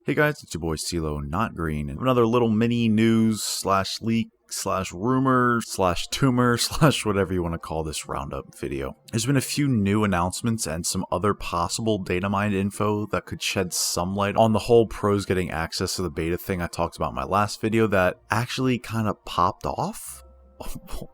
Hey guys, it's your boy CeeLo, not green, and another little mini news slash leak slash rumor slash tumor slash whatever you want to call this roundup video. There's been a few new announcements and some other possible Datamined info that could shed some light on the whole pros getting access to the beta thing I talked about in my last video that actually kind of popped off.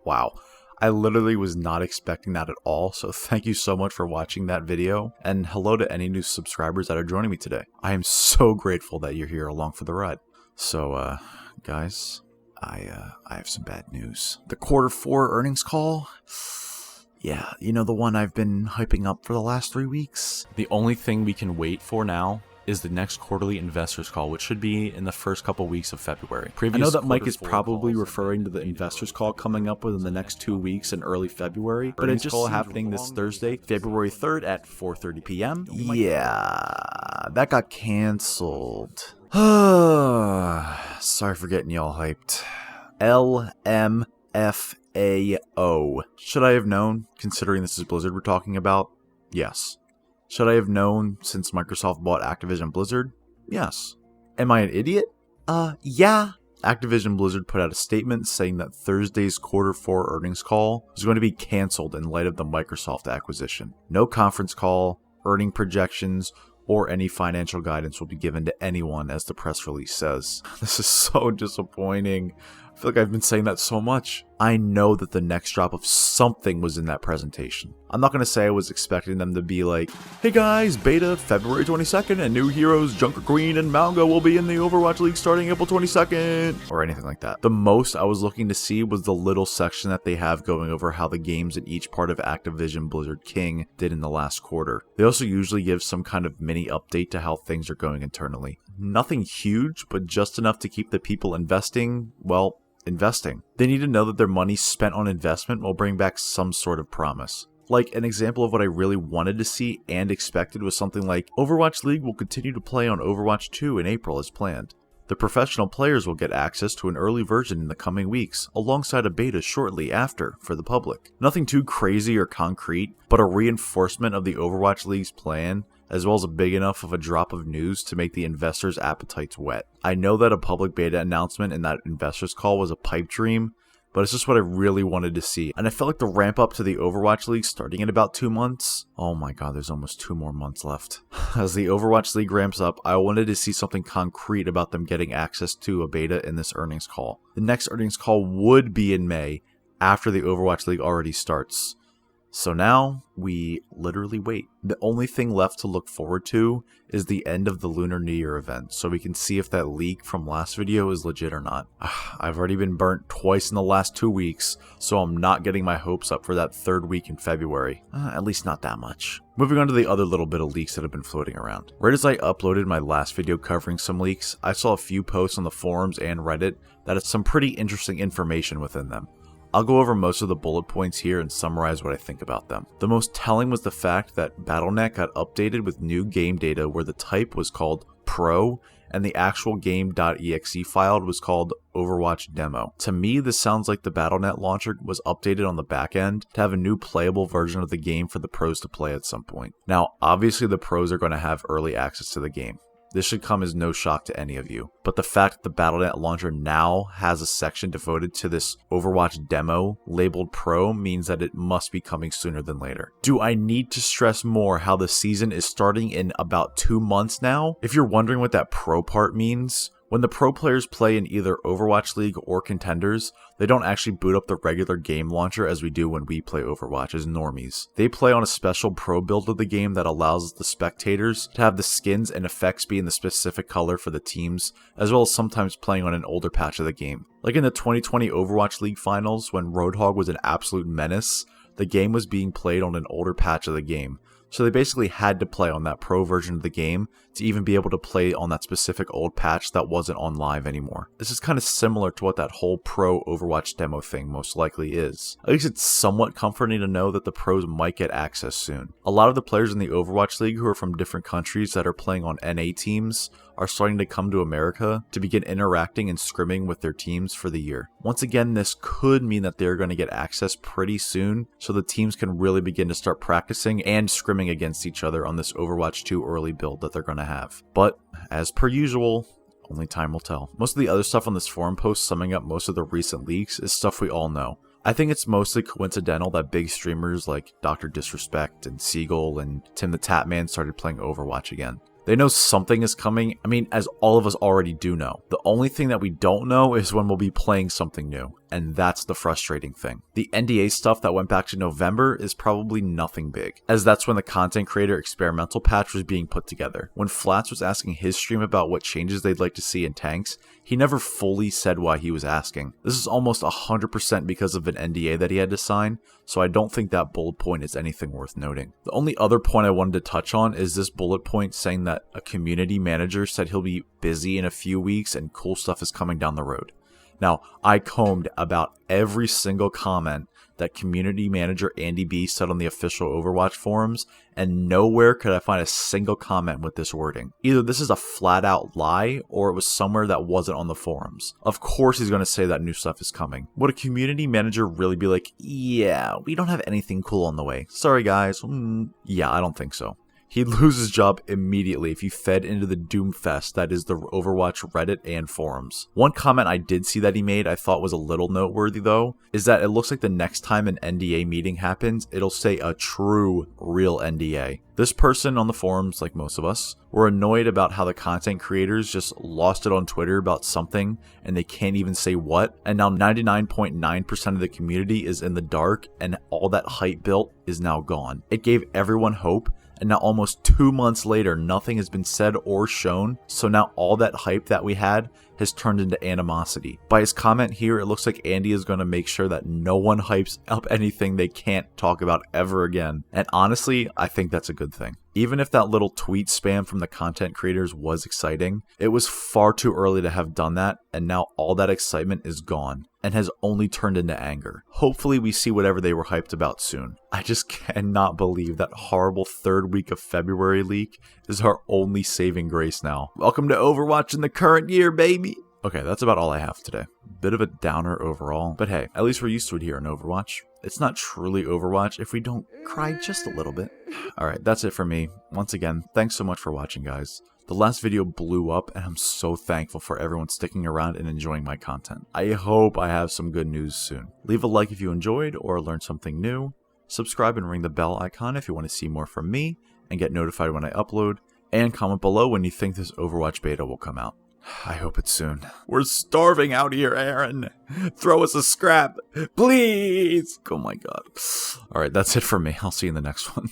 Wow. I literally was not expecting that at all, so thank you so much for watching that video, and hello to any new subscribers that are joining me today. I am so grateful that you're here along for the ride. So, guys, I have some bad news. The Q4 earnings call? Yeah, you know, the one I've been hyping up for the last 3 weeks? The only thing we can wait for now is the next quarterly investors call, which should be in the first couple weeks of February. I know that Mike is probably referring to the investors call coming up within the next 2 weeks in early February, but it's just happening this Thursday, February 3rd at 4:30 p.m. Yeah, that got canceled. Sorry for getting y'all hyped. LMFAO. Should I have known, considering this is Blizzard we're talking about? Yes. Should I have known since Microsoft bought Activision Blizzard? Yes. Am I an idiot? Yeah. Activision Blizzard put out a statement saying that Thursday's Q4 earnings call was going to be canceled in light of the Microsoft acquisition. No conference call, earning projections, or any financial guidance will be given to anyone, as the press release says. This is so disappointing. I feel like I've been saying that so much. I know that the next drop of something was in that presentation. I'm not going to say I was expecting them to be like, hey guys, beta February 22nd and new heroes Junker Queen and Malga will be in the Overwatch League starting April 22nd, or anything like that. The most I was looking to see was the little section that they have going over how the games in each part of Activision Blizzard King did in the last quarter. They also usually give some kind of mini update to how things are going internally. Nothing huge, but just enough to keep the people investing, well, investing. They need to know that their money spent on investment will bring back some sort of promise. Like, an example of what I really wanted to see and expected was something like, Overwatch League will continue to play on Overwatch 2 in April as planned. The professional players will get access to an early version in the coming weeks, alongside a beta shortly after for the public. Nothing too crazy or concrete, but a reinforcement of the Overwatch League's plan, as well as a big enough of a drop of news to make the investors' appetites wet. I know that a public beta announcement in that investors call was a pipe dream, but it's just what I really wanted to see. And I felt like the ramp up to the Overwatch League starting in about 2 months. Oh my god, there's almost 2 more months left. As the Overwatch League ramps up, I wanted to see something concrete about them getting access to a beta in this earnings call. The next earnings call would be in May, after the Overwatch League already starts. So now, we literally wait. The only thing left to look forward to is the end of the Lunar New Year event, so we can see if that leak from last video is legit or not. I've already been burnt twice in the last 2 weeks, so I'm not getting my hopes up for that 3rd week in February. At least not that much. Moving on to the other little bit of leaks that have been floating around. Right as I uploaded my last video covering some leaks, I saw a few posts on the forums and Reddit that had some pretty interesting information within them. I'll go over most of the bullet points here and summarize what I think about them. The most telling was the fact that Battlenet got updated with new game data where the type was called Pro and the actual game.exe file was called Overwatch Demo. To me, this sounds like the Battlenet launcher was updated on the back end to have a new playable version of the game for the pros to play at some point. Now, obviously the pros are going to have early access to the game. This should come as no shock to any of you, but the fact that the Battlenet launcher now has a section devoted to this Overwatch demo labeled Pro means that it must be coming sooner than later. Do I need to stress more how the season is starting in about 2 months now? If you're wondering what that Pro part means, when the pro players play in either Overwatch League or Contenders, they don't actually boot up the regular game launcher as we do when we play Overwatch as normies. They play on a special pro build of the game that allows the spectators to have the skins and effects be in the specific color for the teams, as well as sometimes playing on an older patch of the game. Like in the 2020 Overwatch League finals, when Roadhog was an absolute menace, the game was being played on an older patch of the game. So they basically had to play on that pro version of the game to even be able to play on that specific old patch that wasn't on live anymore. This is kind of similar to what that whole pro Overwatch demo thing most likely is. At least it's somewhat comforting to know that the pros might get access soon. A lot of the players in the Overwatch League who are from different countries that are playing on NA teams are starting to come to America to begin interacting and scrimming with their teams for the year. Once again, this could mean that they're going to get access pretty soon, so the teams can really begin to start practicing and scrimming against each other on this Overwatch 2 early build that they're going to have. But, as per usual, only time will tell. Most of the other stuff on this forum post summing up most of the recent leaks is stuff we all know. I think it's mostly coincidental that big streamers like Dr. Disrespect and Seagull and Tim the Tapman started playing Overwatch again. They know something is coming, as all of us already do know. The only thing that we don't know is when we'll be playing something new, and that's the frustrating thing. The NDA stuff that went back to November is probably nothing big, as that's when the content creator experimental patch was being put together. When Flats was asking his stream about what changes they'd like to see in tanks, he never fully said why he was asking. This is almost 100% because of an NDA that he had to sign, so I don't think that bullet point is anything worth noting. The only other point I wanted to touch on is this bullet point saying that a community manager said he'll be busy in a few weeks and cool stuff is coming down the road. Now, I combed about every single comment that community manager Andy B said on the official Overwatch forums, and nowhere could I find a single comment with this wording. Either this is a flat out lie, or it was somewhere that wasn't on the forums. Of course he's going to say that new stuff is coming. Would a community manager really be like, yeah, we don't have anything cool on the way. Sorry guys. Yeah, I don't think so. He'd lose his job immediately if he fed into the doomfest that is the Overwatch Reddit and forums. One comment I did see that he made I thought was a little noteworthy though, is that it looks like the next time an NDA meeting happens, it'll say a true, real NDA. This person on the forums, like most of us, were annoyed about how the content creators just lost it on Twitter about something and they can't even say what, and now 99.9% of the community is in the dark and all that hype built is now gone. It gave everyone hope, and now almost 2 months later, nothing has been said or shown, so now all that hype that we had has turned into animosity. By his comment here, it looks like Andy is going to make sure that no one hypes up anything they can't talk about ever again. And honestly, I think that's a good thing. Even if that little tweet spam from the content creators was exciting, it was far too early to have done that, and now all that excitement is gone and has only turned into anger. Hopefully we see whatever they were hyped about soon. I just cannot believe that horrible third week of February leak is our only saving grace now. Welcome to Overwatch in the current year, baby! Okay, that's about all I have today. Bit of a downer overall, but hey, at least we're used to it here in Overwatch. It's not truly Overwatch if we don't cry just a little bit. Alright, that's it for me. Once again, thanks so much for watching, guys. The last video blew up, and I'm so thankful for everyone sticking around and enjoying my content. I hope I have some good news soon. Leave a like if you enjoyed or learned something new. Subscribe and ring the bell icon if you want to see more from me and get notified when I upload. And comment below when you think this Overwatch beta will come out. I hope it's soon. We're starving out here, Aaron. Throw us a scrap, please. Oh my god. Alright, that's it for me. I'll see you in the next one.